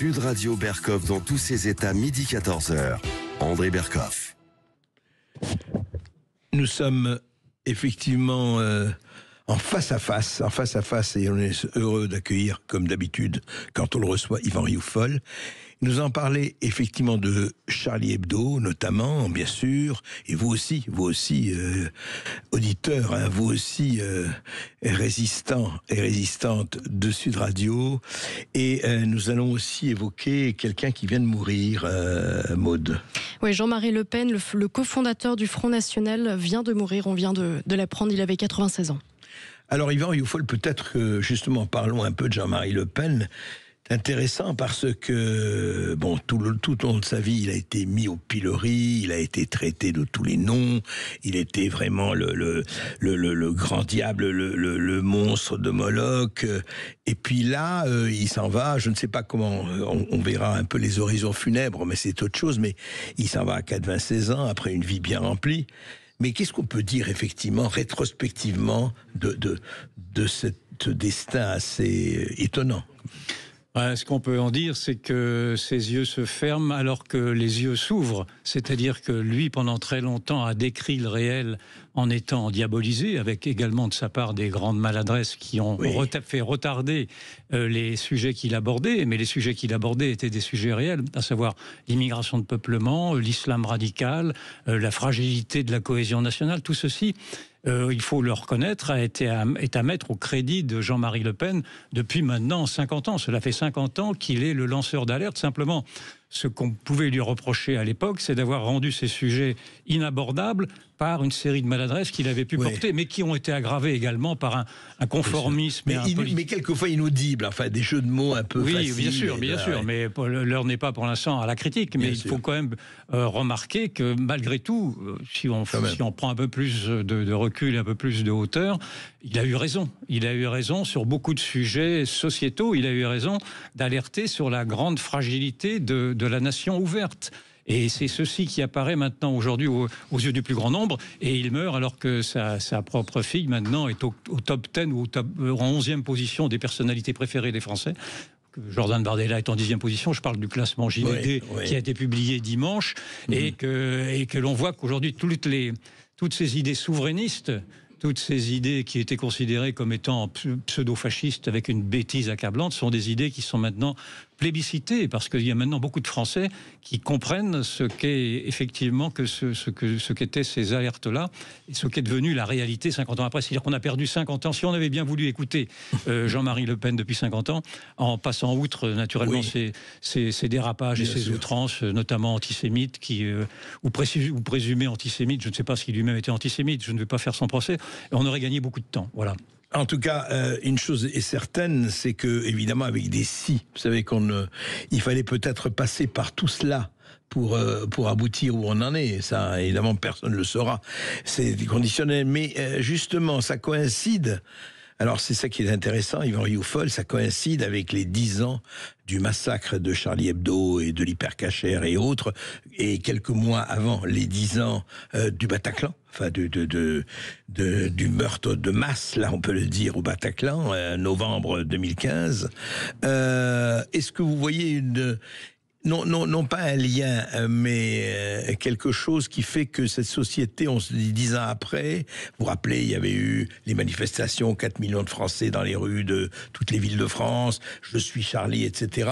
Sud Radio Berkov dans tous ses états, midi 14h. André Berkov. Nous sommes effectivement en face à face, et on est heureux d'accueillir, comme d'habitude, quand on le reçoit, Yvan Rioufol. Il nous en parlait effectivement de Charlie Hebdo, notamment, bien sûr, et vous aussi, auditeur, hein, vous aussi, résistant et résistante de Sud Radio. Et nous allons aussi évoquer quelqu'un qui vient de mourir, Maude. Oui, Jean-Marie Le Pen, le cofondateur du Front National, vient de mourir. On vient de l'apprendre, il avait 96 ans. Alors Yvan Rioufol, peut-être que justement parlons un peu de Jean-Marie Le Pen. C'est intéressant parce que tout au long de sa vie, il a été mis au pilori, il a été traité de tous les noms, il était vraiment le grand diable, le monstre de Moloch. Et puis là, il s'en va, je ne sais pas comment, on verra un peu les horizons funèbres, mais c'est autre chose, mais il s'en va à 96 ans, après une vie bien remplie. Mais qu'est-ce qu'on peut dire effectivement, rétrospectivement, de ce destin assez étonnant ? Ce qu'on peut en dire, c'est que ses yeux se ferment alors que les yeux s'ouvrent. C'est-à-dire que lui, pendant très longtemps, a décrit le réel en étant diabolisé, avec également de sa part des grandes maladresses qui ont fait retarder les sujets qu'il abordait. Mais les sujets qu'il abordait étaient des sujets réels, à savoir l'immigration de peuplement, l'islam radical, la fragilité de la cohésion nationale, tout ceci. Il faut le reconnaître, est à mettre au crédit de Jean-Marie Le Pen depuis maintenant 50 ans. Cela fait 50 ans qu'il est le lanceur d'alerte. Simplement, ce qu'on pouvait lui reprocher à l'époque, c'est d'avoir rendu ces sujets inabordables par une série de maladresses qu'il avait pu porter, mais qui ont été aggravées également par un conformisme. Mais quelquefois inaudible, enfin des jeux de mots un peu faciles. Oui, bien sûr, mais l'heure n'est pas pour l'instant à la critique, mais il faut quand même remarquer que malgré tout, si on prend un peu plus de recul, un peu plus de hauteur, il a eu raison. Il a eu raison sur beaucoup de sujets sociétaux, il a eu raison d'alerter sur la grande fragilité de la nation ouverte. Et c'est ceci qui apparaît maintenant aujourd'hui aux yeux du plus grand nombre. Et il meurt alors que sa propre fille maintenant est au top 10 ou en 11e position des personnalités préférées des Français. Jordan Bardella est en 10e position. Je parle du classement JDD qui a été publié dimanche. Et que l'on voit qu'aujourd'hui toutes ces idées souverainistes, toutes ces idées qui étaient considérées comme étant pseudo-fascistes avec une bêtise accablante sont des idées qui sont maintenant plébiscitées parce qu'il y a maintenant beaucoup de Français qui comprennent ce qu'est effectivement ce qu'étaient ces alertes-là et ce qu'est devenu la réalité 50 ans après. C'est-à-dire qu'on a perdu 50 ans. Si on avait bien voulu écouter Jean-Marie Le Pen depuis 50 ans, en passant outre naturellement ces dérapages et ces outrances, notamment antisémites, ou présumés antisémites, je ne sais pas s'il lui-même était antisémite, je ne vais pas faire son procès, on aurait gagné beaucoup de temps. Voilà. En tout cas, une chose est certaine, c'est que, évidemment, avec des si, vous savez il fallait peut-être passer par tout cela pour aboutir où on en est. Ça, évidemment, personne ne le saura. C'est conditionnel. Mais justement, ça coïncide. Alors, c'est ça qui est intéressant, Yvan Rioufol, ça coïncide avec les 10 ans du massacre de Charlie Hebdo et de l'hypercachère et autres, et quelques mois avant les 10 ans du Bataclan, enfin du meurtre de masse, là on peut le dire, au Bataclan, novembre 2015. Est-ce que vous voyez non pas un lien, mais quelque chose qui fait que cette société, on se dit 10 ans après, vous vous rappelez, il y avait eu les manifestations, 4 millions de Français dans les rues de toutes les villes de France, je suis Charlie, etc.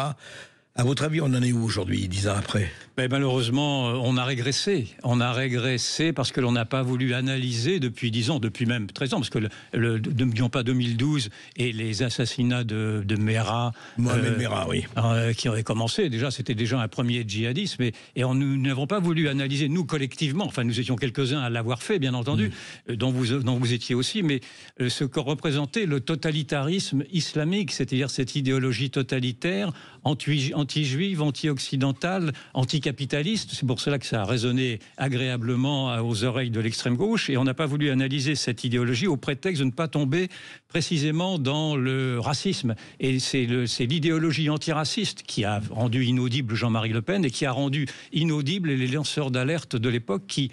À votre avis, on en est où aujourd'hui, 10 ans après ? Malheureusement, on a régressé. On a régressé parce que l'on n'a pas voulu analyser depuis 10 ans, depuis même 13 ans, parce que n'oublions pas 2012 et les assassinats de Merah. Mohamed Merah, oui. Qui avaient commencé. Déjà, c'était déjà un premier djihadisme. Nous n'avons pas voulu analyser, nous, collectivement, enfin, nous étions quelques-uns à l'avoir fait, bien entendu, dont vous étiez aussi, mais ce que représentait le totalitarisme islamique, c'est-à-dire cette idéologie totalitaire, anti-juive, anti-occidentale, anticapitaliste. C'est pour cela que ça a résonné agréablement aux oreilles de l'extrême gauche. Et on n'a pas voulu analyser cette idéologie au prétexte de ne pas tomber précisément dans le racisme. Et c'est l'idéologie antiraciste qui a rendu inaudible Jean-Marie Le Pen et qui a rendu inaudibles les lanceurs d'alerte de l'époque qui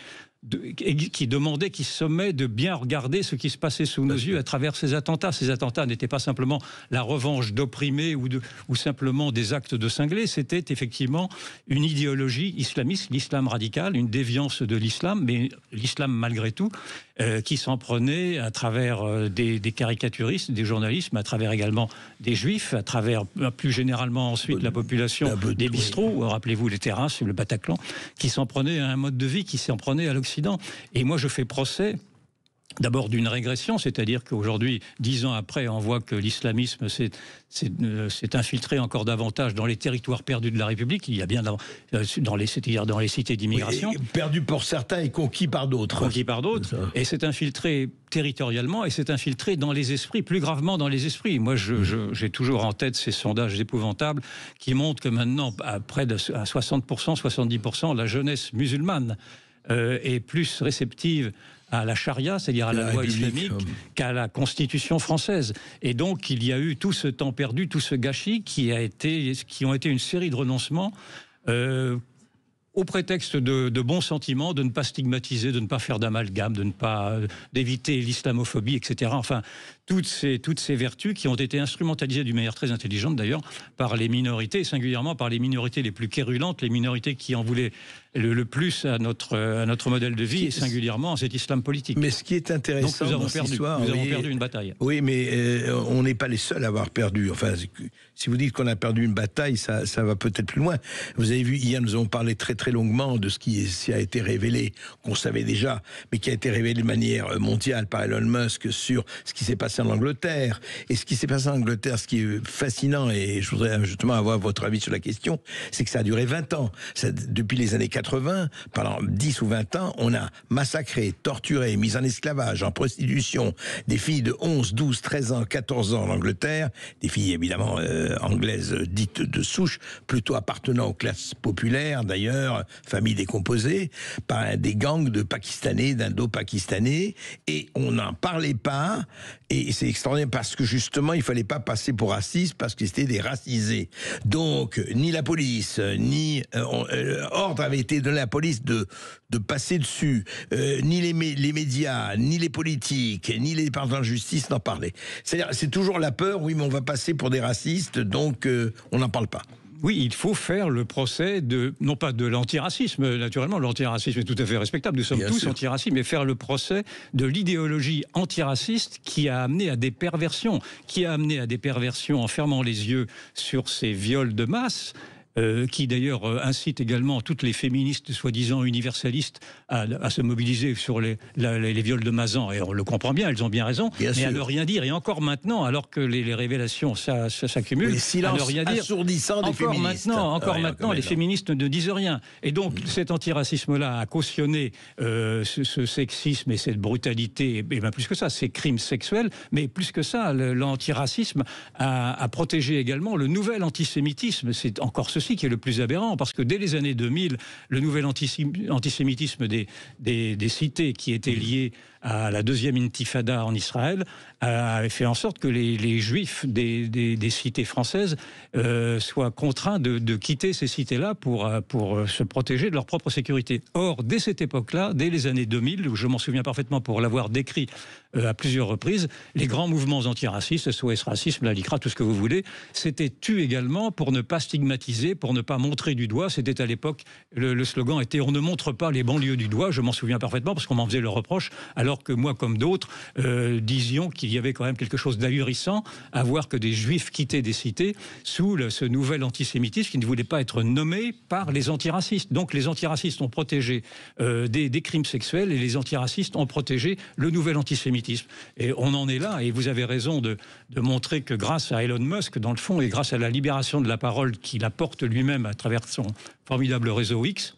qui demandait, qui sommait de bien regarder ce qui se passait sous nos yeux à travers ces attentats. Ces attentats n'étaient pas simplement la revanche d'opprimés ou simplement des actes de cinglés, c'était effectivement une idéologie islamiste, l'islam radical, une déviance de l'islam, mais l'islam malgré tout, qui s'en prenait à travers des caricaturistes, des journalistes, mais à travers également des juifs, à travers plus généralement ensuite la population des bistrots, rappelez-vous les terrasses, le Bataclan, qui s'en prenait à un mode de vie, qui s'en prenait à l'Occident. Et moi je fais procès d'abord d'une régression, c'est-à-dire qu'aujourd'hui, 10 ans après, on voit que l'islamisme s'est infiltré encore davantage dans les territoires perdus de la République. Il y a bien dans les cités d'immigration. Oui, perdu pour certains et conquis par d'autres. Conquis par d'autres. Et s'est infiltré territorialement et s'est infiltré dans les esprits, plus gravement dans les esprits. Moi, j'ai toujours en tête ces sondages épouvantables qui montrent que maintenant, à près de 60%, 70%, la jeunesse musulmane est plus réceptive à la charia, c'est-à-dire à la loi islamique, qu'à la Constitution française. Et donc, il y a eu tout ce temps perdu, tout ce gâchis qui ont été une série de renoncements au prétexte de bons sentiments, de ne pas stigmatiser, de ne pas faire d'amalgame, d'éviter l'islamophobie, etc. Enfin, toutes ces vertus qui ont été instrumentalisées d'une manière très intelligente d'ailleurs par les minorités, et singulièrement par les minorités les plus quérulantes, les minorités qui en voulaient le plus à notre modèle de vie, et singulièrement à cet islam politique. Mais ce qui est intéressant, donc nous avons perdu une bataille. Oui, mais on n'est pas les seuls à avoir perdu. Enfin, si vous dites qu'on a perdu une bataille, ça va peut-être plus loin. Vous avez vu, hier, nous avons parlé très très longuement de ce qui a été révélé, qu'on savait déjà, mais qui a été révélé de manière mondiale par Elon Musk sur ce qui s'est passé en Angleterre. Et ce qui s'est passé en Angleterre, ce qui est fascinant, et je voudrais justement avoir votre avis sur la question, c'est que ça a duré 20 ans. Depuis les années 80, pendant 10 ou 20 ans, on a massacré, torturé, mis en esclavage, en prostitution, des filles de 11, 12, 13 ans, 14 ans en Angleterre, des filles évidemment anglaises dites de souche, plutôt appartenant aux classes populaires d'ailleurs, familles décomposées, par des gangs de Pakistanais, d'Indo-Pakistanais, et on n'en parlait pas, et c'est extraordinaire parce que justement il fallait pas passer pour raciste parce que c'était des racisés. Donc ni la police, ni ordre avait été donné à la police de passer dessus, ni les médias, ni les politiques, ni les départements de justice n'en parlaient. C'est-à-dire, c'est toujours la peur, oui mais on va passer pour des racistes, donc on n'en parle pas. Oui, il faut faire le procès non pas de l'antiracisme, naturellement, l'antiracisme est tout à fait respectable, nous sommes tous antiracistes, mais faire le procès de l'idéologie antiraciste qui a amené à des perversions, en fermant les yeux sur ces viols de masse, qui d'ailleurs incite également toutes les féministes soi-disant universalistes à se mobiliser sur les viols de Mazan, et on le comprend bien, elles ont bien raison, mais à ne rien dire, et encore maintenant, alors que les révélations s'accumulent, à ne rien dire, assourdissant des féministes. Encore maintenant, les féministes ne disent rien. Et donc cet antiracisme-là a cautionné ce sexisme et cette brutalité, et bien plus que ça, ces crimes sexuels, mais plus que ça, l'antiracisme a protégé également le nouvel antisémitisme. C'est encore ceci qui est le plus aberrant, parce que dès les années 2000, le nouvel antisémitisme des cités qui étaient liées à la deuxième intifada en Israël avait fait en sorte que les juifs des cités françaises soient contraints de quitter ces cités-là pour se protéger de leur propre sécurité. Or, dès cette époque-là, dès les années 2000, je m'en souviens parfaitement pour l'avoir décrit à plusieurs reprises, les grands mouvements antiracistes, SOS Racisme, la LICRA, tout ce que vous voulez, s'étaient tus également pour ne pas stigmatiser, pour ne pas montrer du doigt. C'était à l'époque, le slogan était « On ne montre pas les banlieues du doigt ». Je m'en souviens parfaitement parce qu'on m'en faisait le reproche, alors que moi, comme d'autres, disions qu'il y avait quand même quelque chose d'ahurissant à voir que des juifs quittaient des cités sous ce nouvel antisémitisme qui ne voulait pas être nommé par les antiracistes. Donc les antiracistes ont protégé des crimes sexuels et les antiracistes ont protégé le nouvel antisémitisme. Et on en est là, et vous avez raison de montrer que grâce à Elon Musk, dans le fond, et grâce à la libération de la parole qu'il apporte lui-même à travers son formidable réseau X,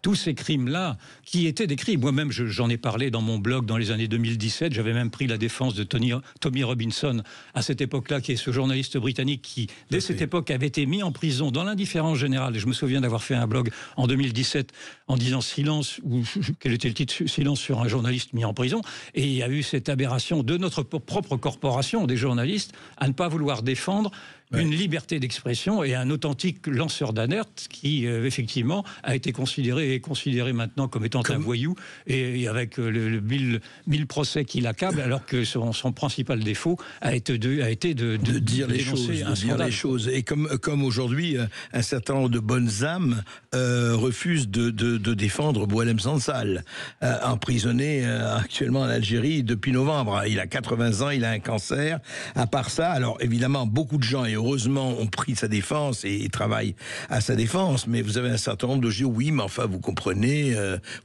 tous ces crimes-là, qui étaient des crimes, moi-même j'en ai parlé dans mon blog dans les années 2017, j'avais même pris la défense de Tommy Robinson à cette époque-là, qui est ce journaliste britannique qui, dès cette époque, avait été mis en prison dans l'indifférence générale. Et je me souviens d'avoir fait un blog en 2017 en disant silence, ou quel était le titre, silence sur un journaliste mis en prison. Et il y a eu cette aberration de notre propre corporation, des journalistes, à ne pas vouloir défendre une liberté d'expression et un authentique lanceur d'alerte qui, effectivement, a été considéré et est considéré maintenant comme étant un voyou et avec le 1000 procès qui l'accablent, alors que son principal défaut a été de dire les choses. Et comme aujourd'hui, un certain nombre de bonnes âmes refusent de défendre Boualem Sansal, emprisonné actuellement en Algérie depuis novembre. Il a 80 ans, il a un cancer. À part ça, alors évidemment, beaucoup de gens, et heureusement, ont pris sa défense et travaillent à sa défense, mais vous avez un certain nombre de gens, oui, mais enfin, vous comprenez,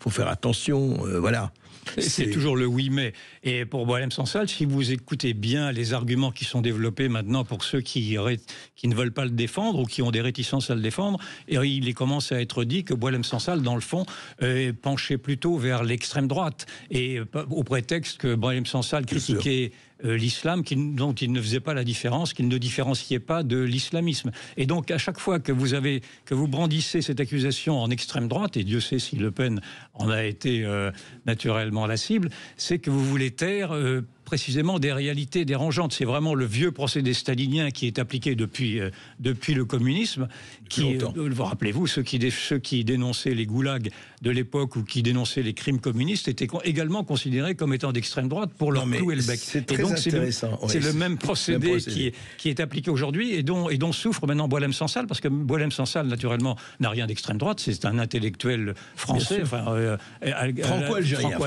faut faire attention, voilà. C'est toujours le oui mais. Et pour Boualem Sansal, si vous écoutez bien les arguments qui sont développés maintenant pour ceux qui ne veulent pas le défendre ou qui ont des réticences à le défendre, et il commence à être dit que Boualem Sansal, dans le fond, penchait plutôt vers l'extrême droite. Et au prétexte que Boualem Sansal critiquait l'islam, dont il ne faisait pas la différence, qu'il ne différenciait pas de l'islamisme. Et donc, à chaque fois que vous brandissez cette accusation en extrême droite, et Dieu sait si Le Pen en a été naturellement la cible, c'est que vous voulez taire précisément des réalités dérangeantes. C'est vraiment le vieux procédé stalinien qui est appliqué depuis le communisme. Vous rappelez-vous, ceux qui dénonçaient les goulags de l'époque ou qui dénonçaient les crimes communistes étaient également considérés comme étant d'extrême droite pour leur clouer le bec. C'est très intéressant. C'est le même procédé qui est appliqué aujourd'hui et dont souffre maintenant Boualem Sansal, parce que Boualem Sansal, naturellement, n'a rien d'extrême droite. C'est un intellectuel français, franco-algérien,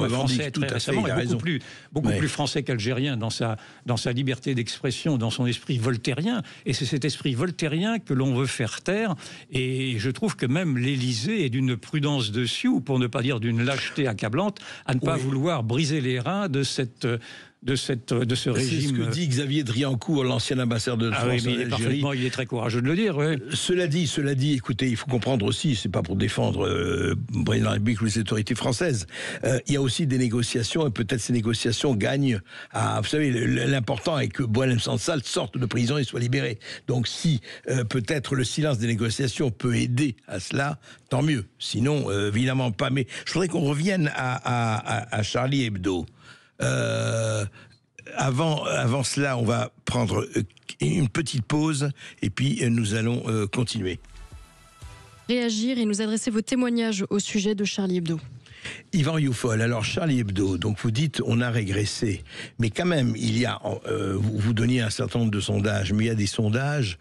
mais français très récemment, et beaucoup plus français qu'algérien dans sa liberté d'expression, dans son esprit voltairien. Et c'est cet esprit voltairien que l'on veut faire taire. Et je trouve que même l'Élysée est d'une prudence de sioux, pour ne pas dire d'une lâcheté accablante, à ne pas vouloir briser les reins de ce régime. C'est ce que dit Xavier Driancourt, l'ancien ambassadeur de France en Algérie. Il est très courageux de le dire. Oui. Cela dit, écoutez, il faut comprendre aussi, c'est pas pour défendre le président de la République ou les autorités françaises. Il y a aussi des négociations, et peut-être ces négociations gagnent à... Vous savez, l'important est que Boualem Sansal sorte de prison et soit libéré. Donc si peut-être le silence des négociations peut aider à cela, tant mieux. Sinon, évidemment pas. Mais je voudrais qu'on revienne à Charlie Hebdo. Avant cela, on va prendre une petite pause et puis nous allons continuer. Réagir et nous adresser vos témoignages au sujet de Charlie Hebdo. Yvan Youfol, alors Charlie Hebdo, donc vous dites on a régressé, mais quand même il y a, vous donniez un certain nombre de sondages, mais il y a des sondages,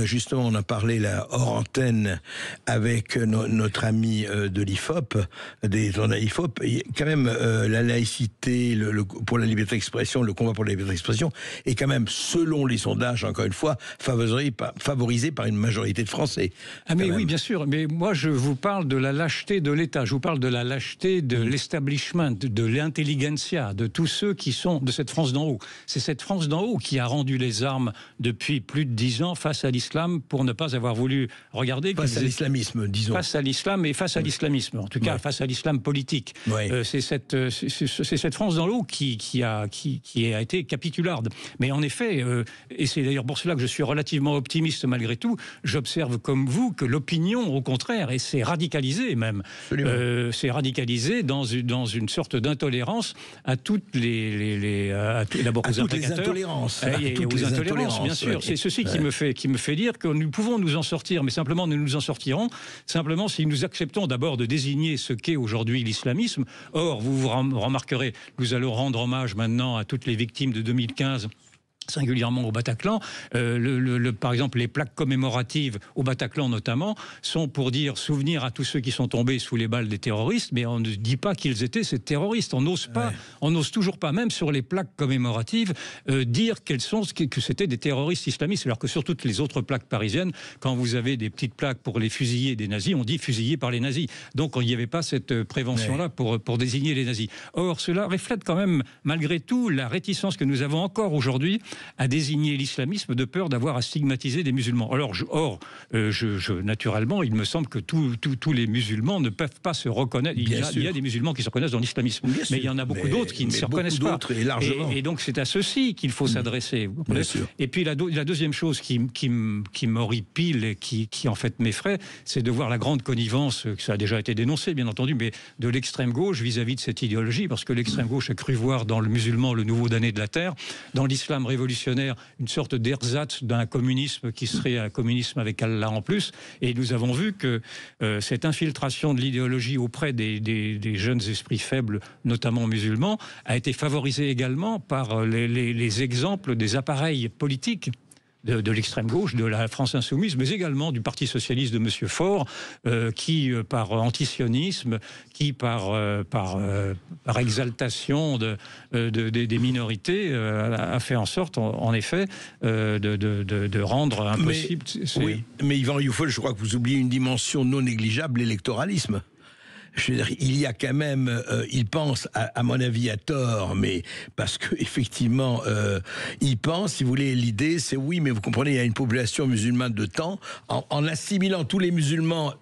justement on a parlé là hors antenne avec notre ami de l'IFOP, des sondages IFOP, quand même la laïcité, pour la liberté d'expression, le combat pour la liberté d'expression est quand même, selon les sondages, encore une fois, favorisé par une majorité de Français. Ah mais oui, bien sûr, mais moi je vous parle de la lâcheté de l'État, je vous parle de la lâcheté de l'establishment, de l'intelligentsia, de tous ceux qui sont de cette France d'en haut. C'est cette France d'en haut qui a rendu les armes depuis plus de 10 ans face à l'islam pour ne pas avoir voulu regarder... Face à l'islamisme, disons. Face à l'islam et face à l'islamisme, en tout cas face à l'islam politique. C'est cette France d'en haut qui a été capitularde. Mais en effet, et c'est d'ailleurs pour cela que je suis relativement optimiste malgré tout, j'observe comme vous que l'opinion, au contraire, et c'est radicalisé même, c'est radicalisé dans une sorte d'intolérance à toutes d'abord aux intolérances. Aux intolérances, bien sûr. C'est ceci qui me fait dire que nous pouvons nous en sortir, mais simplement nous nous en sortirons simplement si nous acceptons d'abord de désigner ce qu'est aujourd'hui l'islamisme. Or, vous remarquerez, nous allons rendre hommage maintenant à toutes les victimes de 2015, singulièrement au Bataclan. Par exemple, les plaques commémoratives au Bataclan notamment sont pour dire souvenir à tous ceux qui sont tombés sous les balles des terroristes, mais on ne dit pas qu'ils étaient ces terroristes. On n'ose pas, on n'ose toujours pas, même sur les plaques commémoratives, dire que c'était des terroristes islamistes, alors que sur toutes les autres plaques parisiennes, quand vous avez des petites plaques pour les fusillés des nazis, on dit fusillés par les nazis. Donc il n'y avait pas cette prévention-là pour désigner les nazis. Or, cela reflète quand même, malgré tout, la réticence que nous avons encore aujourd'hui à désigner l'islamisme de peur d'avoir à stigmatiser des musulmans. Naturellement, il me semble que tous les musulmans ne peuvent pas se reconnaître. Il y a des musulmans qui se reconnaissent dans l'islamisme, mais il y en a beaucoup d'autres qui ne se reconnaissent pas. Et donc c'est à ceux-ci qu'il faut s'adresser. Et puis la deuxième chose qui m'horripile et qui en fait m'effraie, c'est de voir la grande connivence, que ça a déjà été dénoncé bien entendu, mais de l'extrême gauche vis-à-vis de cette idéologie, parce que l'extrême gauche a cru voir dans le musulman le nouveau damné de la terre, dans l'islam révolutionnaire révolutionnaire, une sorte d'ersatz d'un communisme qui serait un communisme avec Allah en plus. Et nous avons vu que cette infiltration de l'idéologie auprès des jeunes esprits faibles, notamment musulmans, a été favorisée également par les exemples des appareils politiques de l'extrême gauche, de la France insoumise, mais également du Parti socialiste de M. Faure, qui, par antisionisme, qui, par exaltation des minorités, a fait en sorte, en effet, de rendre impossible... Oui, mais Yvan Rioufol, je crois que vous oubliez une dimension non négligeable, l'électoralisme. Je veux dire, il y a quand même, il pense, à mon avis, à tort, mais parce que effectivement, il pense, si vous voulez, l'idée, c'est oui, mais vous comprenez, il y a une population musulmane de temps, en assimilant tous les musulmans,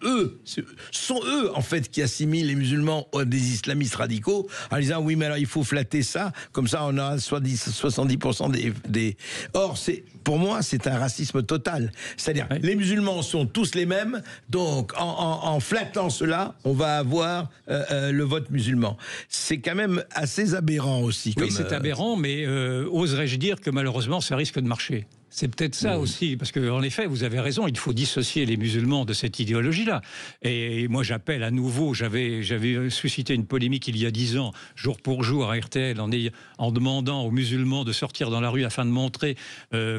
sont eux, en fait, qui assimilent les musulmans des islamistes radicaux, en disant, oui, mais alors il faut flatter ça, comme ça on a 70% des... Or, pour moi, c'est un racisme total. C'est-à-dire, les musulmans sont tous les mêmes, donc en flattant cela, on va avoir le vote musulman. C'est quand même assez aberrant aussi. Oui, c'est aberrant, mais oserais-je dire que malheureusement, ça risque de marcher. C'est peut-être ça aussi, parce qu'en effet, vous avez raison, il faut dissocier les musulmans de cette idéologie-là. Et moi, j'appelle à nouveau, j'avais suscité une polémique il y a 10 ans, jour pour jour à RTL, en demandant aux musulmans de sortir dans la rue afin de montrer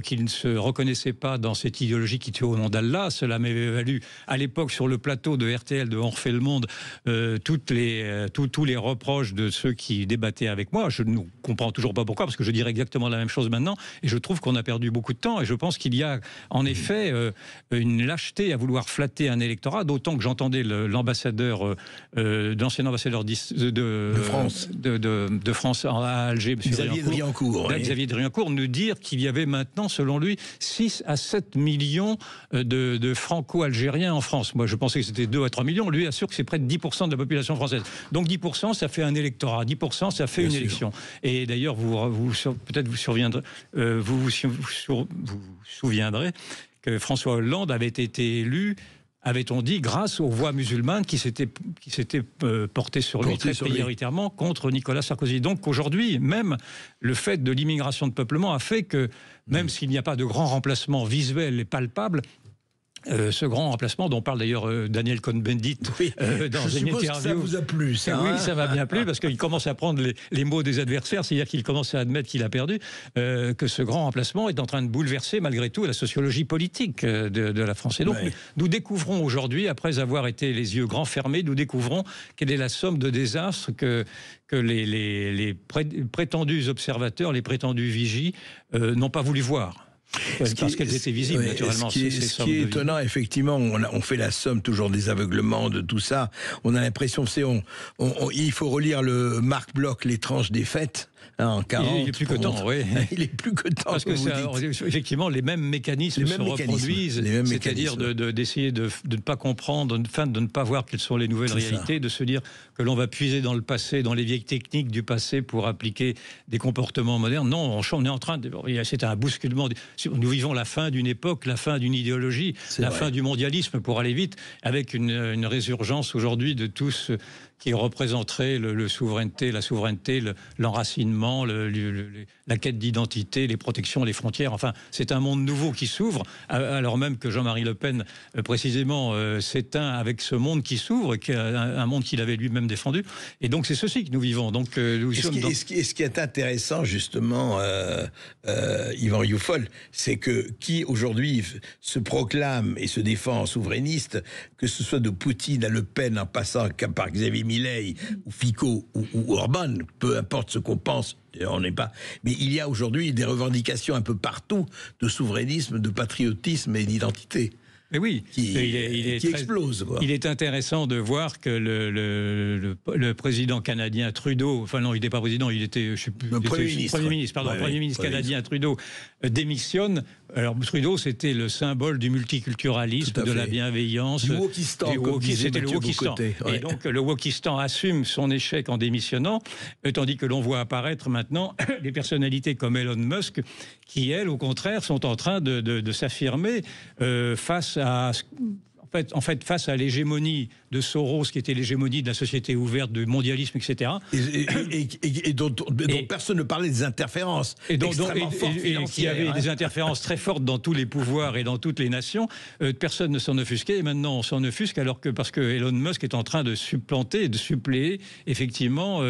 qu'ils ne se reconnaissaient pas dans cette idéologie qui tue au nom d'Allah. Cela m'avait valu, à l'époque, sur le plateau de RTL, de On refait le monde, tous les reproches de ceux qui débattaient avec moi. Je ne comprends toujours pas pourquoi, parce que je dirais exactement la même chose maintenant, et je trouve qu'on a perdu beaucoup de temps. Et je pense qu'il y a en effet une lâcheté à vouloir flatter un électorat, d'autant que j'entendais l'ancien ambassadeur de France à Alger, Xavier Driancourt, nous dire qu'il y avait maintenant, selon lui, 6 à 7 millions de franco-algériens en France. Moi, je pensais que c'était 2 à 3 millions. Lui assure que c'est près de 10% de la population française. Donc 10%, ça fait un électorat. 10%, ça fait une élection. Et d'ailleurs, peut-être vous souviendrez que François Hollande avait été élu, avait-on dit, grâce aux voix musulmanes qui s'étaient portées sur lui très prioritairement contre Nicolas Sarkozy. Donc aujourd'hui, même le fait de l'immigration de peuplement a fait que, même s'il n'y a pas de grand remplacement visuel et palpable, ce grand remplacement dont parle d'ailleurs Daniel Cohn-Bendit dans une interview. Que ça vous a plu, ça. Oui, ça m'a bien plu parce qu'il commence à prendre les mots des adversaires, c'est-à-dire qu'il commence à admettre qu'il a perdu, que ce grand remplacement est en train de bouleverser malgré tout la sociologie politique de la France. Et donc nous découvrons aujourd'hui, après avoir été les yeux grands fermés, nous découvrons quelle est la somme de désastres que les prétendus observateurs, les prétendus vigies n'ont pas voulu voir. Parce qu'elles étaient visibles, naturellement. Ce qui est étonnant, effectivement, on fait la somme toujours des aveuglements, de tout ça. On a l'impression, il faut relire le Marc Bloch, Les tranches des fêtes. En 40, il est plus que temps, oui. Il est plus que temps. Parce que effectivement, les mêmes mécanismes se reproduisent. C'est-à-dire d'essayer de ne pas comprendre, de ne pas voir quelles sont les nouvelles réalités, de se dire que l'on va puiser dans le passé, dans les vieilles techniques du passé pour appliquer des comportements modernes. Non, on est en train de... C'est un bousculement. Nous vivons la fin d'une époque, la fin d'une idéologie, fin du mondialisme, pour aller vite, avec une résurgence aujourd'hui de tous qui représenterait la souveraineté, l'enracinement, la quête d'identité, les protections, les frontières. Enfin, c'est un monde nouveau qui s'ouvre, alors même que Jean-Marie Le Pen, précisément, s'éteint avec ce monde qui s'ouvre, qui est un monde qu'il avait lui-même défendu. Et donc, c'est ceci que nous vivons. Donc, ce qui est intéressant, justement, Yvan Rioufol, c'est que qui, aujourd'hui, se proclame et se défend souverainiste, que ce soit de Poutine à Le Pen, en passant par Xavier Milei ou Fico ou Orban, peu importe ce qu'on pense, on n'est pas. Mais il y a aujourd'hui des revendications un peu partout de souverainisme, de patriotisme et d'identité. Mais oui, qui explose. Il est intéressant de voir que le président canadien Trudeau, enfin non, il n'était pas président, il était, je sais plus, Premier ministre canadien Trudeau démissionne. Alors Trudeau, c'était le symbole du multiculturalisme, de la bienveillance, du wokistan, c'était le wokistan. Et donc le wokistan assume son échec en démissionnant, tandis que l'on voit apparaître maintenant des personnalités comme Elon Musk, qui elles, au contraire, sont en train de s'affirmer face à... en fait, face à l'hégémonie de Soros, qui était l'hégémonie de la société ouverte, du mondialisme, etc. Et dont personne ne parlait des interférences. Et qui avait des interférences très fortes dans tous les pouvoirs et dans toutes les nations. Personne ne s'en offusquait, et maintenant on s'en offusque, parce que Elon Musk est en train de supplanter et de suppléer, effectivement,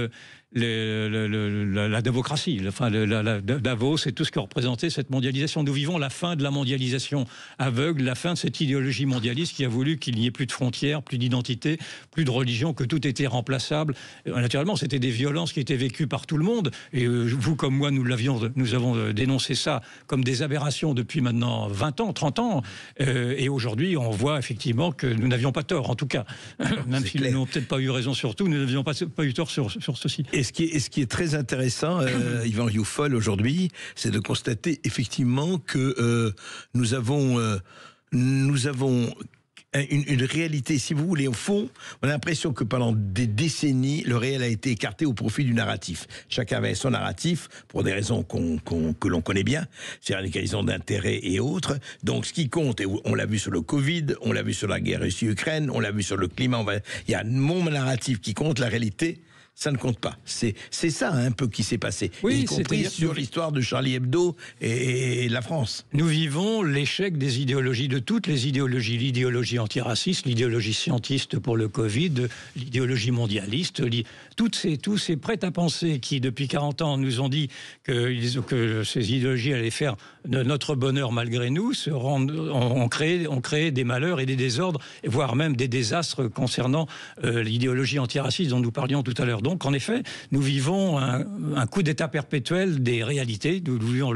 la démocratie, Davos et tout ce que représentait cette mondialisation. Nous vivons la fin de la mondialisation aveugle, la fin de cette idéologie mondialiste qui a voulu qu'il n'y ait plus de frontières, plus d'identité, plus de religion, que tout était remplaçable. Naturellement, c'était des violences qui étaient vécues par tout le monde, et vous comme moi, nous avons dénoncé ça comme des aberrations depuis maintenant 20 ans, 30 ans, et aujourd'hui, on voit effectivement que nous n'avions pas tort, en tout cas. Même si nous n'avons peut-être pas eu raison sur tout, nous n'avions pas eu tort sur ceci. Et ce qui est très intéressant, Yvan Rioufol, aujourd'hui, c'est de constater effectivement que nous avons une réalité, si vous voulez, au fond, on a l'impression que pendant des décennies, le réel a été écarté au profit du narratif. Chacun avait son narratif, pour des raisons que l'on connaît bien, c'est-à-dire les raisons d'intérêt et autres. Donc ce qui compte, et on l'a vu sur le Covid, on l'a vu sur la guerre Russie-Ukraine, on l'a vu sur le climat, il y a mon narratif qui compte, la réalité, ça ne compte pas. C'est ça un peu qui s'est passé, oui, y compris sur l'histoire de Charlie Hebdo et la France. Nous vivons l'échec des idéologies, de toutes les idéologies, l'idéologie antiraciste, l'idéologie scientiste pour le Covid, l'idéologie mondialiste, tous ces prêts-à-penser qui, depuis 40 ans, nous ont dit que ces idéologies allaient faire de notre bonheur malgré nous, ont créé des malheurs et des désordres, voire même des désastres concernant l'idéologie antiraciste dont nous parlions tout à l'heure. Donc, en effet, nous vivons un coup d'état perpétuel des réalités. Nous vivons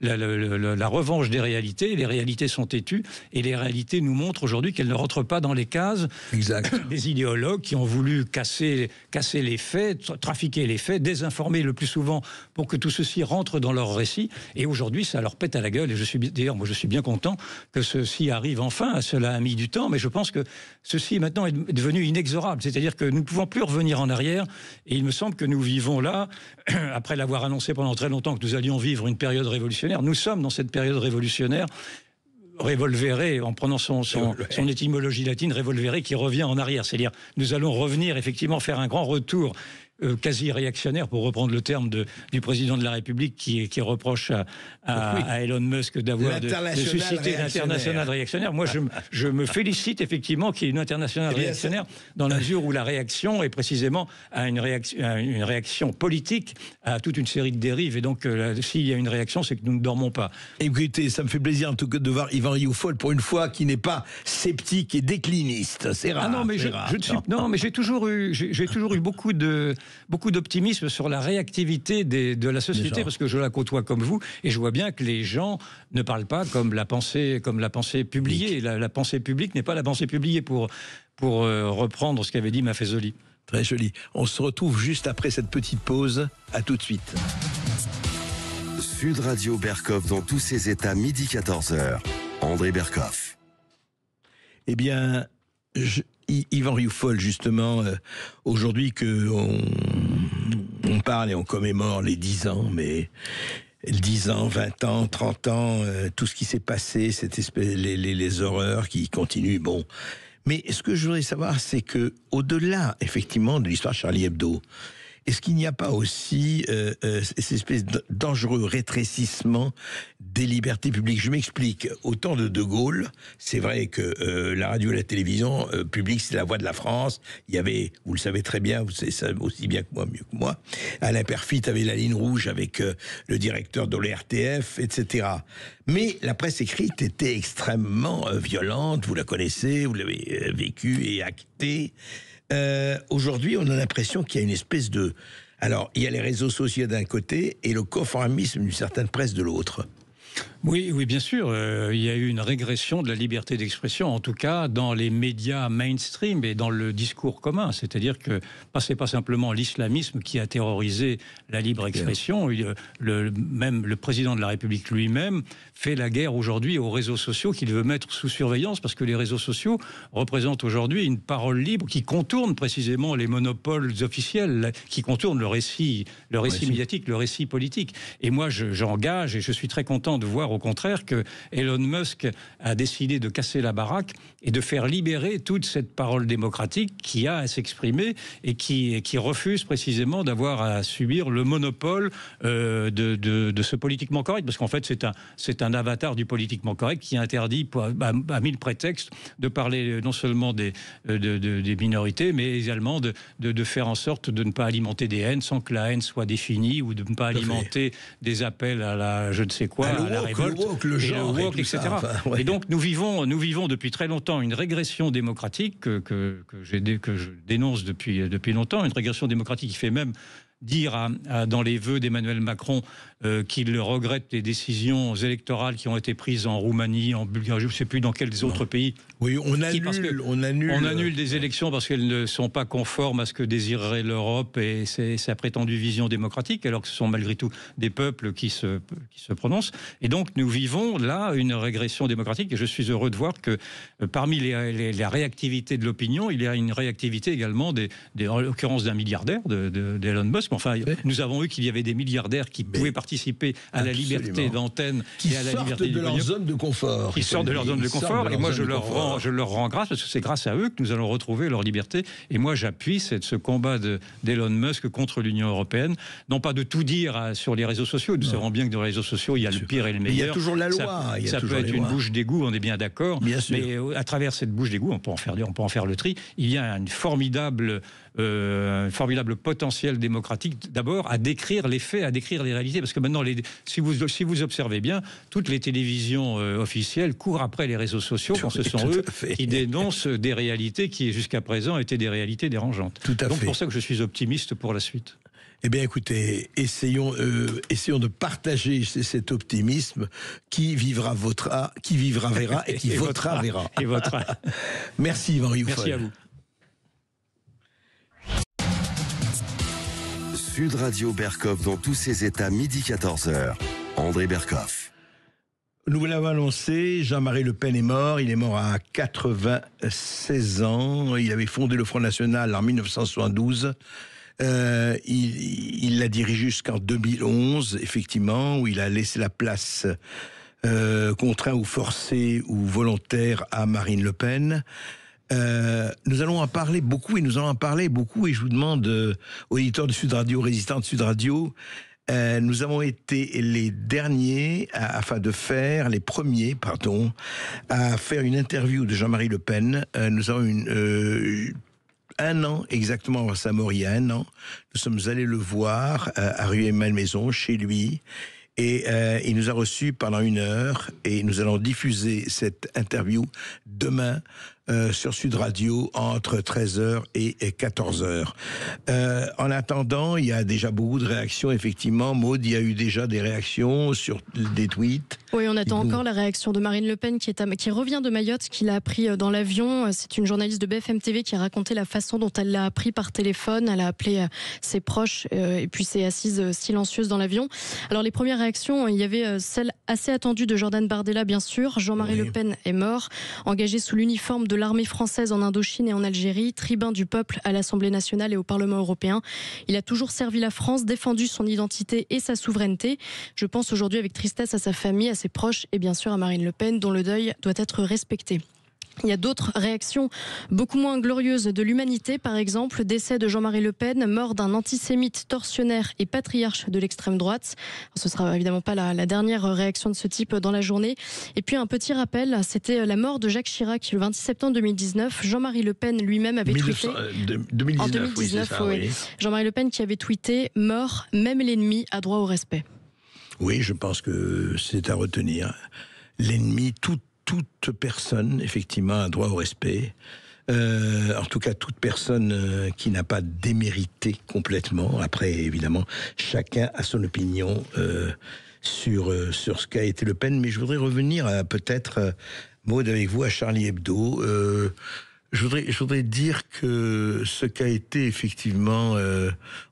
la revanche des réalités. Les réalités sont têtues et les réalités nous montrent aujourd'hui qu'elles ne rentrent pas dans les cases des idéologues qui ont voulu casser les faits, trafiquer les faits, désinformer le plus souvent pour que tout ceci rentre dans leur récit. Et aujourd'hui, ça leur pète à la gueule. Et je suis bien content que ceci arrive enfin. Cela a mis du temps, mais je pense que ceci maintenant est devenu inexorable. C'est-à-dire que nous ne pouvons plus revenir en arrière. Et il me semble que nous vivons là, après l'avoir annoncé pendant très longtemps que nous allions vivre une période révolutionnaire, nous sommes dans cette période révolutionnaire. Revolvere, en prenant son étymologie latine, revolvere, qui revient en arrière. C'est-à-dire, nous allons revenir, effectivement, faire un grand retour quasi réactionnaire, pour reprendre le terme du président de la République qui reproche à Elon Musk d'avoir de susciter l'international réactionnaire. Moi, je me félicite effectivement qu'il y ait une internationale réactionnaire, dans la mesure où la réaction est précisément à une réaction politique à toute une série de dérives. Et donc, s'il y a une réaction, c'est que nous ne dormons pas. Écoutez, ça me fait plaisir en tout cas de voir Yvan Rioufol pour une fois qui n'est pas sceptique et décliniste. C'est rare. Ah non, mais j'ai toujours eu beaucoup d'optimisme sur la réactivité de la société, parce que je la côtoie comme vous, et je vois bien que les gens ne parlent pas comme la pensée publiée. La pensée publique n'est pas la pensée publiée, pour reprendre ce qu'avait dit Maffezoli. Très joli. On se retrouve juste après cette petite pause. À tout de suite. Sud Radio Berkhof dans tous ses états, midi 14h. André Berkhof. Eh bien, Yvan Rioufol, justement, aujourd'hui on parle et on commémore les 10 ans, mais 10 ans, 20 ans, 30 ans, tout ce qui s'est passé, cette espèce, les horreurs qui continuent, bon. Mais ce que je voudrais savoir, c'est que, au-delà, effectivement, de l'histoire de Charlie Hebdo, est-ce qu'il n'y a pas aussi cette espèce de dangereux rétrécissement des libertés publiques? Je m'explique. Au temps de De Gaulle, c'est vrai que la radio et la télévision publique, c'est la voix de la France. Il y avait, vous le savez très bien, vous savez ça aussi bien que moi, mieux que moi, Alain Perfit avait la ligne rouge avec le directeur de l'RTF, etc. Mais la presse écrite était extrêmement violente, vous la connaissez, vous l'avez vécue et actée. Aujourd'hui, on a l'impression qu'il y a une espèce de... Alors, il y a les réseaux sociaux d'un côté et le conformisme d'une certaine presse de l'autre. Oui, bien sûr. Il y a eu une régression de la liberté d'expression, en tout cas dans les médias mainstream et dans le discours commun. C'est-à-dire que c'est pas simplement l'islamisme qui a terrorisé la libre expression. Même le président de la République lui-même fait la guerre aujourd'hui aux réseaux sociaux qu'il veut mettre sous surveillance, parce que les réseaux sociaux représentent aujourd'hui une parole libre qui contourne précisément les monopoles officiels, qui contourne le récit médiatique, le récit politique. Et moi, j'engage, et je suis très content de voir au contraire que Elon Musk a décidé de casser la baraque et de faire libérer toute cette parole démocratique qui a à s'exprimer et qui refuse précisément d'avoir à subir le monopole de ce politiquement correct. Parce qu'en fait, c'est un avatar du politiquement correct qui interdit, à mille prétextes, de parler non seulement des minorités, mais également de faire en sorte de ne pas alimenter des haines sans que la haine soit définie, ou de ne pas alimenter des appels à la je ne sais quoi, à la révolte, le genre, etc. Ouais. Et donc nous vivons depuis très longtemps une régression démocratique que je dénonce depuis longtemps, une régression démocratique qui fait même dire dans les vœux d'Emmanuel Macron qu'il regrette les décisions électorales qui ont été prises en Roumanie, en Bulgarie, je ne sais plus dans quels autres pays. Oui, on annule des élections parce qu'elles ne sont pas conformes à ce que désirerait l'Europe et sa prétendue vision démocratique, alors que ce sont malgré tout des peuples qui se prononcent. Et donc nous vivons là une régression démocratique, et je suis heureux de voir que parmi la réactivité de l'opinion, il y a une réactivité également en l'occurrence d'un milliardaire, d'Elon Musk. Enfin, nous avons vu qu'il y avait des milliardaires qui pouvaient participer à la liberté d'antenne et à la liberté de leur zone de confort. Qui sortent de leur zone de confort. Et moi, je leur rends grâce, parce que c'est grâce à eux que nous allons retrouver leur liberté. Et moi, j'appuie ce combat d'Elon Musk contre l'Union européenne. Non pas de tout dire sur les réseaux sociaux. Nous savons bien que dans les réseaux sociaux, il y a le pire et le meilleur. Il y a toujours la loi. Ça peut être une bouche d'égout, on est bien d'accord. Mais à travers cette bouche d'égout, on peut en faire le tri. Il y a un formidable potentiel démocratique, d'abord à décrire les faits, à décrire les réalités, parce que maintenant, si vous observez bien, toutes les télévisions officielles courent après les réseaux sociaux quand ce sont eux qui dénoncent des réalités qui jusqu'à présent étaient des réalités dérangeantes. Donc pour ça que je suis optimiste pour la suite. Eh bien, écoutez, essayons de partager cet optimisme. Qui vivra verra, et qui votera verra. Et votera. Merci, Yvan Rioufol. Merci à vous. Sud Radio Berkov dans tous ses états, midi 14h. André Berkov. Nous l'avons annoncé, Jean-Marie Le Pen est mort. Il est mort à 96 ans. Il avait fondé le Front National en 1972. Il l'a dirigé jusqu'en 2011, effectivement, où il a laissé la place contraint ou forcé ou volontaire à Marine Le Pen. Nous allons en parler beaucoup, et je vous demande, auditeurs de Sud Radio, résistants de Sud Radio, nous avons été les premiers à faire une interview de Jean-Marie Le Pen. Nous avons un an exactement avant sa mort, il y a un an. Nous sommes allés le voir à rue Malmaison, chez lui. Et il nous a reçus pendant 1 heure, et nous allons diffuser cette interview demain sur Sud Radio entre 13h et 14h. En attendant, il y a déjà beaucoup de réactions, effectivement. Maud, il y a eu déjà des réactions sur des tweets. Oui, on attend encore la réaction de Marine Le Pen qui revient de Mayotte, qui l'a appris dans l'avion. C'est une journaliste de BFM TV qui a raconté la façon dont elle l'a appris par téléphone. Elle a appelé ses proches et puis s'est assise silencieuse dans l'avion. Alors les premières réactions, il y avait celle assez attendue de Jordan Bardella, bien sûr. Jean-Marie Le Pen est mort, engagé sous l'uniforme de l'armée française en Indochine et en Algérie, tribun du peuple à l'Assemblée nationale et au Parlement européen. Il a toujours servi la France, défendu son identité et sa souveraineté. Je pense aujourd'hui avec tristesse à sa famille, à ses proches et bien sûr à Marine Le Pen, dont le deuil doit être respecté. Il y a d'autres réactions beaucoup moins glorieuses de l'humanité, par exemple, décès de Jean-Marie Le Pen, mort d'un antisémite tortionnaire et patriarche de l'extrême droite. Ce ne sera évidemment pas la dernière réaction de ce type dans la journée. Et puis un petit rappel, c'était la mort de Jacques Chirac le 26 septembre 2019. Jean-Marie Le Pen lui-même avait tweeté... 2019, en 2019, ça, oui. Jean-Marie Le Pen qui avait tweeté « Mort, même l'ennemi a droit au respect ». Oui, je pense que c'est à retenir. L'ennemi, toute personne, effectivement, a droit au respect. En tout cas, toute personne qui n'a pas démérité complètement. Après, évidemment, chacun a son opinion sur ce qu'a été Le Pen. Mais je voudrais revenir peut-être, Maud, avec vous, à Charlie Hebdo. Je voudrais dire que ce qu'a été effectivement,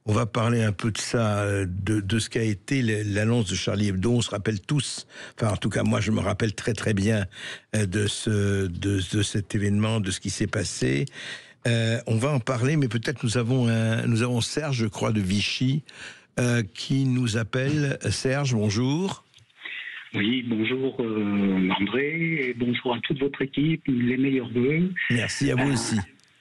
on va parler un peu de ça, de ce qu'a été l'annonce de Charlie Hebdo. On se rappelle tous, enfin en tout cas moi je me rappelle très très bien de cet événement, de ce qui s'est passé. On va en parler, mais peut-être nous avons Serge, je crois, de Vichy, qui nous appelle. Serge, bonjour. Oui, bonjour André, et bonjour à toute votre équipe, les meilleurs vœux. Merci à vous aussi.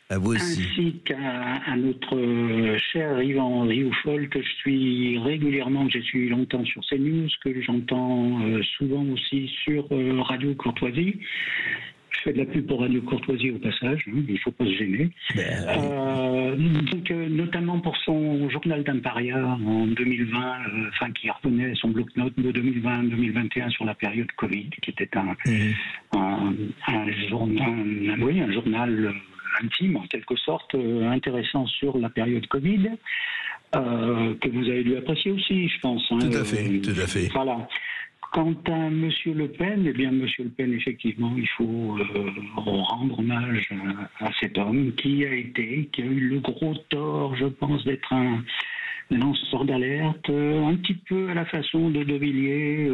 À vous aussi. Ainsi qu'à notre cher Yvan Rioufol, que je suis régulièrement, que j'ai suivi longtemps sur CNews, que j'entends souvent aussi sur Radio Courtoisie. Je fais de la pub pour Radio Courtoisie au passage, hein, il ne faut pas se gêner. Donc, notamment pour son journal d'Imparia en 2020, qui revenait son bloc-notes de 2020-2021 sur la période Covid, qui était un journal intime en quelque sorte, intéressant sur la période Covid, que vous avez dû apprécier aussi, je pense. Hein, tout à fait. Voilà. Quant à M. Le Pen, eh bien, M. Le Pen, effectivement, il faut rendre hommage à cet homme qui a eu le gros tort, je pense, d'être un lanceur d'alerte, un petit peu à la façon de De Villiers,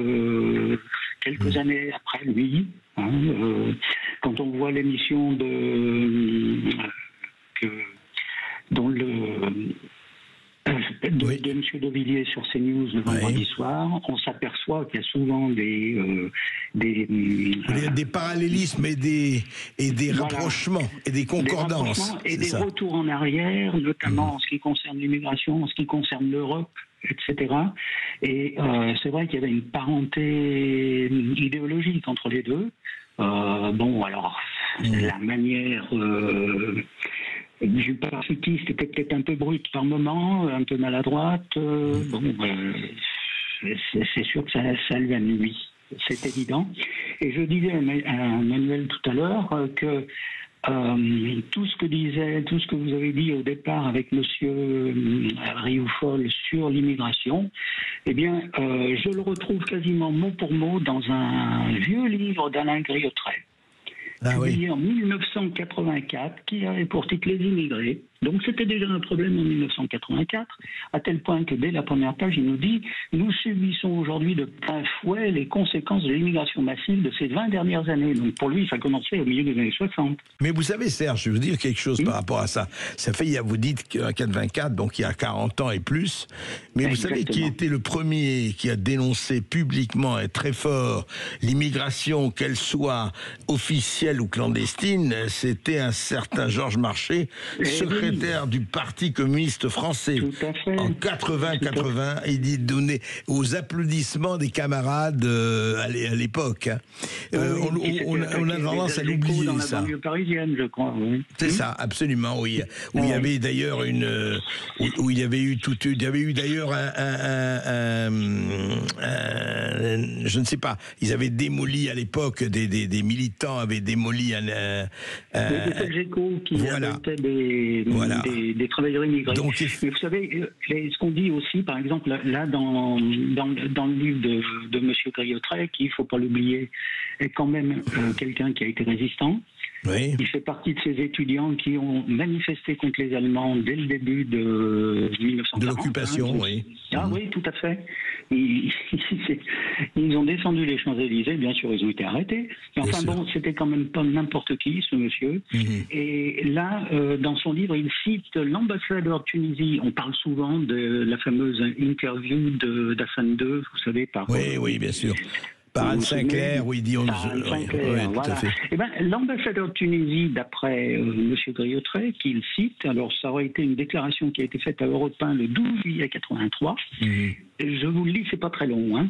quelques années après lui. Hein, quand on voit l'émission de M. De Villiers sur CNews le vendredi soir, on s'aperçoit qu'il y a souvent des parallélismes et des rapprochements et des concordances. Des retours en arrière, notamment en ce qui concerne l'immigration, en ce qui concerne l'Europe, etc. Et c'est vrai qu'il y avait une parenté idéologique entre les deux. La manière du parachutiste était peut-être un peu brute par moment, un peu maladroite. C'est sûr que ça lui a nuit, c'est évident. Et je disais à Manuel tout à l'heure que tout ce que vous avez dit au départ avec Monsieur Rioufol sur l'immigration, eh bien, je le retrouve quasiment mot pour mot dans un vieux livre d'Alain Griotret. Publié en 1984, qui avait pour titre Les immigrés. Donc c'était déjà un problème en 1984, à tel point que dès la première page, il nous dit « Nous subissons aujourd'hui de plein fouet les conséquences de l'immigration massive de ces 20 dernières années. » Donc pour lui, ça a commencé au milieu des années 60. Mais vous savez, Serge, je veux dire quelque chose par rapport à ça. Ça fait, vous dites qu'en 84, donc il y a 40 ans et plus, mais vous savez qui était le premier qui a dénoncé publiquement et très fort l'immigration, qu'elle soit officielle ou clandestine, c'était un certain Georges Marchais, secrétaire du Parti communiste français. En 80, il dit donner aux applaudissements des camarades à l'époque. On a tendance à l'oublier, dans ça. La banlieue parisienne, je crois. Oui. C'est ça, absolument, oui. Où il y avait d'ailleurs où il y avait eu d'ailleurs je ne sais pas, ils avaient démoli à l'époque, des militants avaient démoli des Géco qui étaient des travailleurs immigrés. Donc, mais vous savez, ce qu'on dit aussi, par exemple, là dans le livre de M. Griotret, qui, il ne faut pas l'oublier, est quand même quelqu'un qui a été résistant. Oui. Il fait partie de ces étudiants qui ont manifesté contre les Allemands dès le début de 1940. De l'occupation, oui. Ah oui, tout à fait. Ils ont descendu les Champs-Élysées, bien sûr, ils ont été arrêtés. Mais enfin bon, c'était quand même pas n'importe qui, ce monsieur. Et là, dans son livre, il cite l'ambassadeur de Tunisie. On parle souvent de la fameuse interview d'Hassan II, vous savez, par... Oui, bien sûr. Par Anne Sinclair, où il dit... Tout à fait. Eh ben, l'ambassadeur de Tunisie, d'après M. Griotret, qu'il cite, alors ça aurait été une déclaration qui a été faite à Europe 1 le 12 juillet 83. Je vous le lis, c'est pas très long. Hein.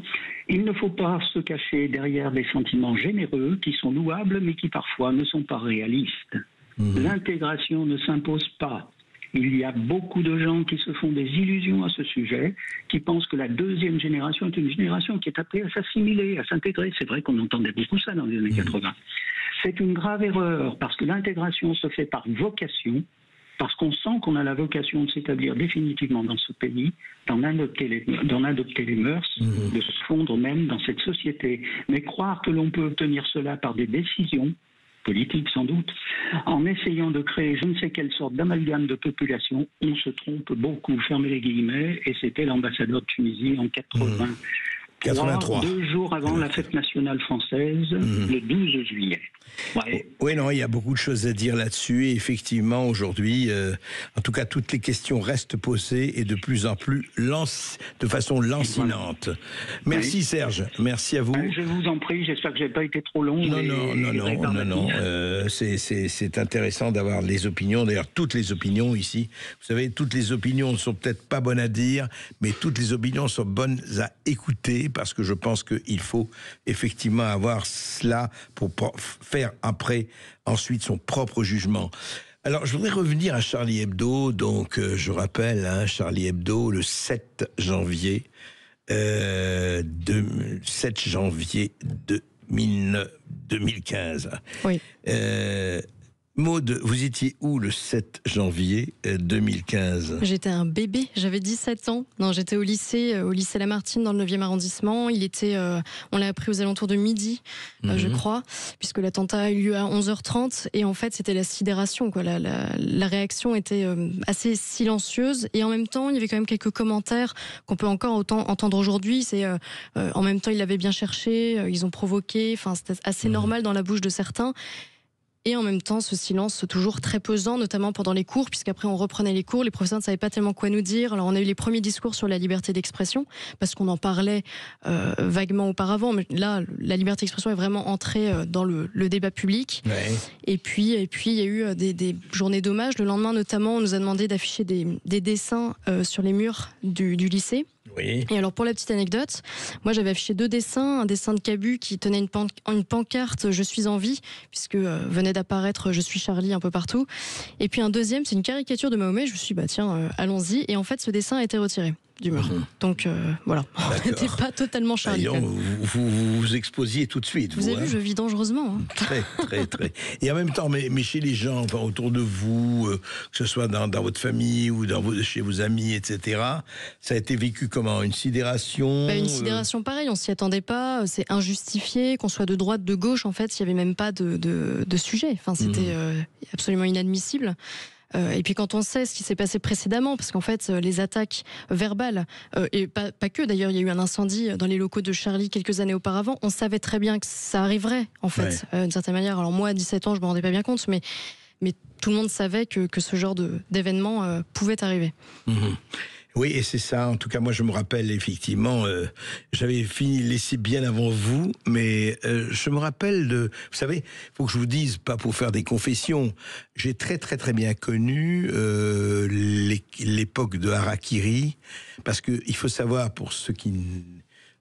Il ne faut pas se cacher derrière des sentiments généreux qui sont louables, mais qui parfois ne sont pas réalistes. L'intégration ne s'impose pas. Il y a beaucoup de gens qui se font des illusions à ce sujet, qui pensent que la deuxième génération est une génération qui est appelée à s'assimiler, à s'intégrer. C'est vrai qu'on entendait beaucoup ça dans les années 80. C'est une grave erreur, parce que l'intégration se fait par vocation, parce qu'on sent qu'on a la vocation de s'établir définitivement dans ce pays, d'en adopter les mœurs, de se fondre même dans cette société. Mais croire que l'on peut obtenir cela par des décisions, politique sans doute, en essayant de créer je ne sais quelle sorte d'amalgame de population, on se trompe beaucoup, fermez les guillemets, et c'était l'ambassadeur de Tunisie en 80. 83. 2 jours avant la fête nationale française, le 12 juillet. Ouais. Oui, non, il y a beaucoup de choses à dire là-dessus. Et effectivement, aujourd'hui, en tout cas, toutes les questions restent posées et de plus en plus de façon lancinante. Merci Serge, merci à vous. Je vous en prie, j'espère que je n'ai pas été trop long. Non. C'est intéressant d'avoir les opinions, d'ailleurs toutes les opinions ici. Vous savez, toutes les opinions ne sont peut-être pas bonnes à dire, mais toutes les opinions sont bonnes à écouter, parce que je pense qu'il faut effectivement avoir cela pour faire ensuite son propre jugement. Alors, je voudrais revenir à Charlie Hebdo. Donc, je rappelle, Charlie Hebdo, le 7 janvier 2015. Oui. Maud, vous étiez où le 7 janvier 2015 ? J'étais un bébé, j'avais 17 ans. Non, j'étais au lycée Lamartine, dans le 9e arrondissement. Il était, on l'a appris aux alentours de midi, je crois, puisque l'attentat a eu lieu à 11h30. Et en fait, c'était la sidération, quoi. La réaction était assez silencieuse. Et en même temps, il y avait quand même quelques commentaires qu'on peut encore entendre aujourd'hui. C'est en même temps, ils l'avaient bien cherché, ils ont provoqué. Enfin, c'était assez normal dans la bouche de certains. Et en même temps, ce silence toujours très pesant, notamment pendant les cours, puisqu'après on reprenait les cours, les professeurs ne savaient pas tellement quoi nous dire. Alors on a eu les premiers discours sur la liberté d'expression, parce qu'on en parlait vaguement auparavant, mais là, la liberté d'expression est vraiment entrée dans le débat public. Ouais. Et puis il y a eu des journées d'hommage. Le lendemain, notamment, on nous a demandé d'afficher des dessins sur les murs du lycée. Oui. Et alors, pour la petite anecdote, moi j'avais affiché 2 dessins, un dessin de Cabu qui tenait une pancarte « Je suis en vie », puisque venait d'apparaître « Je suis Charlie » un peu partout. Et puis un deuxième, c'est une caricature de Mahomet. Je me suis dit, tiens, allons-y. Et en fait, ce dessin a été retiré du mur. Donc voilà, on n'était pas totalement Charlie. Vous exposiez tout de suite. Vous avez vu, je vis dangereusement. Très. Et en même temps, mais chez les gens, enfin, autour de vous, que ce soit dans votre famille ou chez vos amis, etc., ça a été vécu comment ? Une sidération Une sidération pareille, on s'y attendait pas, c'est injustifié, qu'on soit de droite, de gauche, en fait, il n'y avait même pas de sujet. Enfin, c'était absolument inadmissible. Et puis quand on sait ce qui s'est passé précédemment, parce qu'en fait les attaques verbales, et pas que d'ailleurs, il y a eu un incendie dans les locaux de Charlie quelques années auparavant, on savait très bien que ça arriverait en fait, d'une certaine manière. Alors moi à 17 ans je ne me rendais pas bien compte, mais tout le monde savait que ce genre d'événement pouvait arriver. Oui, et c'est ça. En tout cas, moi, je me rappelle, effectivement, j'avais fini l'essai bien avant vous, mais je me rappelle vous savez, il faut que je vous dise, pas pour faire des confessions, j'ai très bien connu l'époque de Harakiri, parce qu'il faut savoir, pour ceux qui...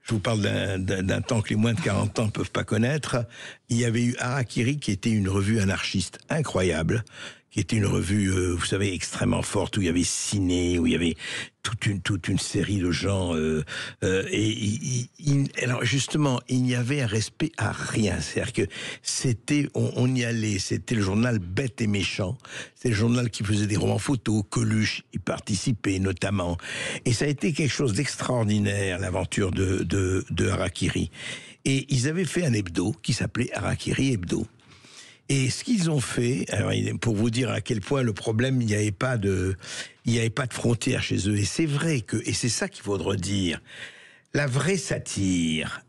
Je vous parle d'un temps que les moins de 40 ans ne peuvent pas connaître. Il y avait eu Harakiri, qui était une revue anarchiste incroyable, qui était une revue, vous savez, extrêmement forte, où il y avait ciné, où il y avait toute une série de gens. Alors justement, il n'y avait un respect à rien. C'est-à-dire que on y allait, c'était le journal Bête et Méchant. C'est le journal qui faisait des romans photos, Coluche y participait notamment. Et ça a été quelque chose d'extraordinaire, l'aventure de Harakiri. Et ils avaient fait un hebdo qui s'appelait Harakiri Hebdo. Et ce qu'ils ont fait, alors pour vous dire à quel point le problème, il n'y avait pas de frontières chez eux. Et c'est vrai et c'est ça qu'il faudra dire, la vraie satire,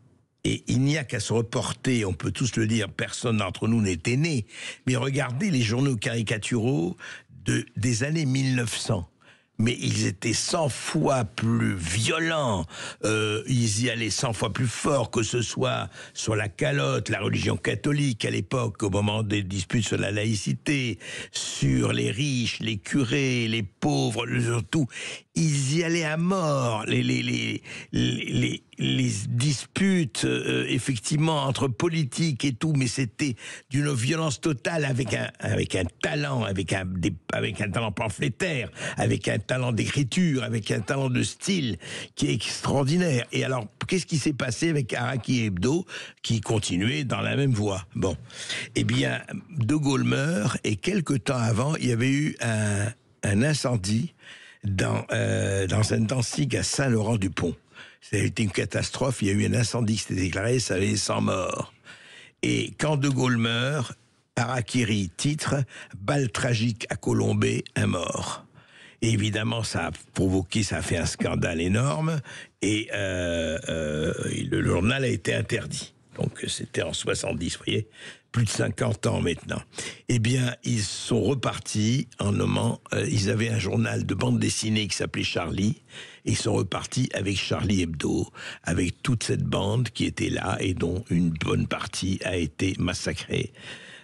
et il n'y a qu'à se reporter, on peut tous le dire, personne d'entre nous n'était né, mais regardez les journaux caricaturaux des années 1900. Mais ils étaient 100 fois plus violents, ils y allaient 100 fois plus fort, que ce soit sur la calotte, la religion catholique à l'époque, au moment des disputes sur la laïcité, sur les riches, les curés, les pauvres, surtout, ils y allaient à mort. Les disputes, effectivement, entre politiques et tout, mais c'était d'une violence totale, avec un talent, avec un talent pamphlétaire, avec un talent d'écriture, avec un talent de style qui est extraordinaire. Et alors, qu'est-ce qui s'est passé avec Harakiri Hebdo, qui continuait dans la même voie ? Bon, eh bien, De Gaulle meurt, et quelque temps avant, il y avait eu un incendie dans un Danzig à Saint-Laurent-du-Pont. Ça a été une catastrophe, il y a eu un incendie qui s'était déclaré, ça avait 100 morts. Et quand De Gaulle meurt, Harakiri titre « Balle tragique à Colombey, un mort ». Et évidemment, ça a fait un scandale énorme, et le journal a été interdit. Donc c'était en 70, vous voyez, plus de 50 ans maintenant. Eh bien, ils sont repartis en nommant, ils avaient un journal de bande dessinée qui s'appelait Charlie, et ils sont repartis avec Charlie Hebdo, avec toute cette bande qui était là, et dont une bonne partie a été massacrée.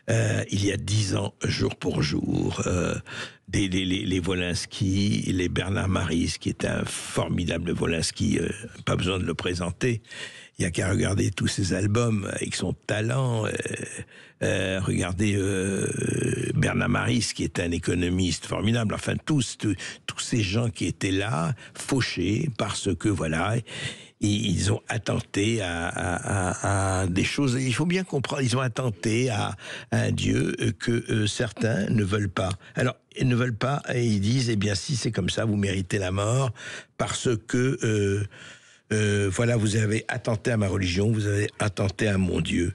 Il y a 10 ans, jour pour jour, les Wolinski, les Bernard Maris, qui est un formidable Wolinski, pas besoin de le présenter. Il n'y a qu'à regarder tous ses albums avec son talent. Regardez Bernard Maris, qui est un économiste formidable. Enfin, tous ces gens qui étaient là, fauchés, parce que, voilà, ils ont attenté à des choses. Il faut bien comprendre, ils ont attenté à un Dieu que certains ne veulent pas. Alors, ils ne veulent pas, et ils disent, eh bien, si c'est comme ça, vous méritez la mort, parce que... voilà, vous avez attenté à ma religion, vous avez attenté à mon Dieu.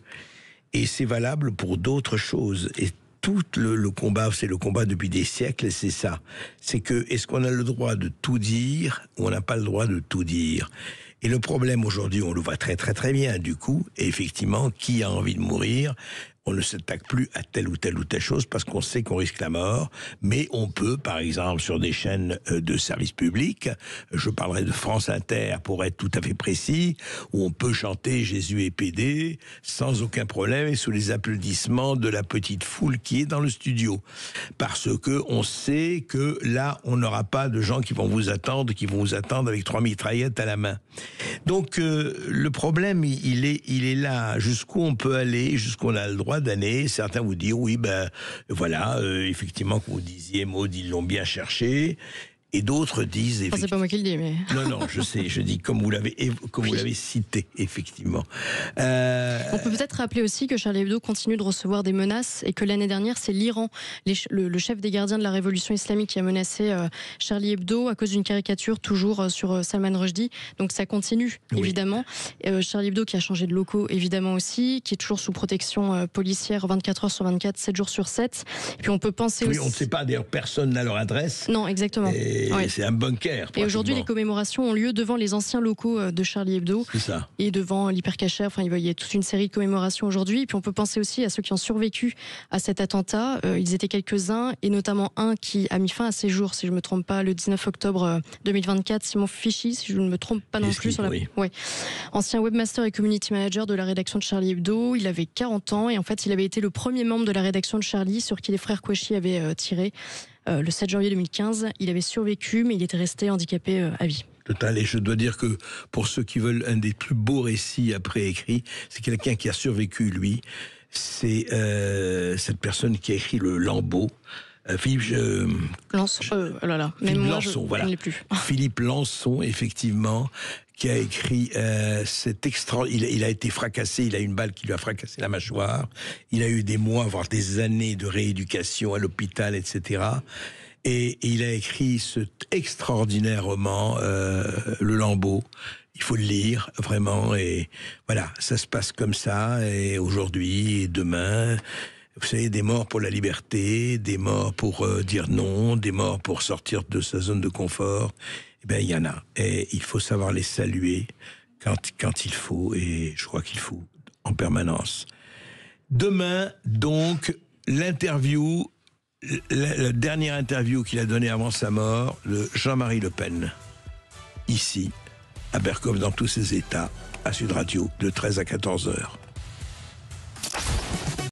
Et c'est valable pour d'autres choses. Et tout le combat, c'est le combat depuis des siècles, c'est ça. C'est que, est-ce qu'on a le droit de tout dire, ou on n'a pas le droit de tout dire? Et le problème aujourd'hui, on le voit très très très bien, du coup, et effectivement, qui a envie de mourir? On ne s'attaque plus à telle ou telle chose parce qu'on sait qu'on risque la mort, mais on peut, par exemple, sur des chaînes de service public, je parlerai de France Inter pour être tout à fait précis, où on peut chanter Jésus est pédé sans aucun problème et sous les applaudissements de la petite foule qui est dans le studio. Parce que on sait que là, on n'aura pas de gens qui vont vous attendre avec 3 mitraillettes à la main. Donc, le problème, il est là. Jusqu'où on peut aller, jusqu'où on a le droit d'année. Certains vous disent, oui, ben voilà, effectivement, comme vous disiez, Maud, ils l'ont bien cherché. Et d'autres disent... Enfin, c'est pas moi qui le dis, mais... Non, je sais, je dis comme vous l'avez cité, effectivement. On peut peut-être rappeler aussi que Charlie Hebdo continue de recevoir des menaces et que l'année dernière, c'est l'Iran, le chef des gardiens de la révolution islamique, qui a menacé Charlie Hebdo à cause d'une caricature toujours sur Salman Rushdie. Donc ça continue, évidemment. Charlie Hebdo qui a changé de locaux, évidemment aussi, qui est toujours sous protection policière 24 heures sur 24, 7 jours sur 7. Et puis on peut penser aussi... on ne sait pas, d'ailleurs, personne n'a leur adresse. Non, exactement. C'est un bunker. Et aujourd'hui, les commémorations ont lieu devant les anciens locaux de Charlie Hebdo. C'est ça. Et devant l'Hypercacher. Enfin, il y a toute une série de commémorations aujourd'hui. Et puis on peut penser aussi à ceux qui ont survécu à cet attentat. Ils étaient quelques-uns, et notamment un qui a mis fin à ses jours, si je ne me trompe pas, le 19 octobre 2024. Simon Fichy, si je ne me trompe pas non plus. Ancien webmaster et community manager de la rédaction de Charlie Hebdo. Il avait 40 ans et en fait, il avait été le premier membre de la rédaction de Charlie sur qui les frères Kouachi avaient tiré. Le 7 janvier 2015, il avait survécu, mais il était resté handicapé à vie. Total, et je dois dire que pour ceux qui veulent un des plus beaux récits après écrits, c'est quelqu'un qui a survécu, lui. C'est cette personne qui a écrit le Lambeau. Philippe Lançon, voilà. Je ne l'ai plus. Philippe Lançon, effectivement, qui a écrit cet il a été fracassé, il a une balle qui lui a fracassé la mâchoire, il a eu des mois, voire des années de rééducation à l'hôpital, etc. Et il a écrit cet extraordinaire roman, Le Lambeau. Il faut le lire, vraiment, et voilà, ça se passe comme ça, et aujourd'hui, et demain... Vous savez, des morts pour la liberté, des morts pour dire non, des morts pour sortir de sa zone de confort. Eh bien, il y en a. Et il faut savoir les saluer quand il faut, et je crois qu'il faut en permanence. Demain, donc, l'interview, la dernière interview qu'il a donnée avant sa mort, de Jean-Marie Le Pen, ici, à Berkhof, dans tous ses états, à Sud Radio, de 13 à 14 heures.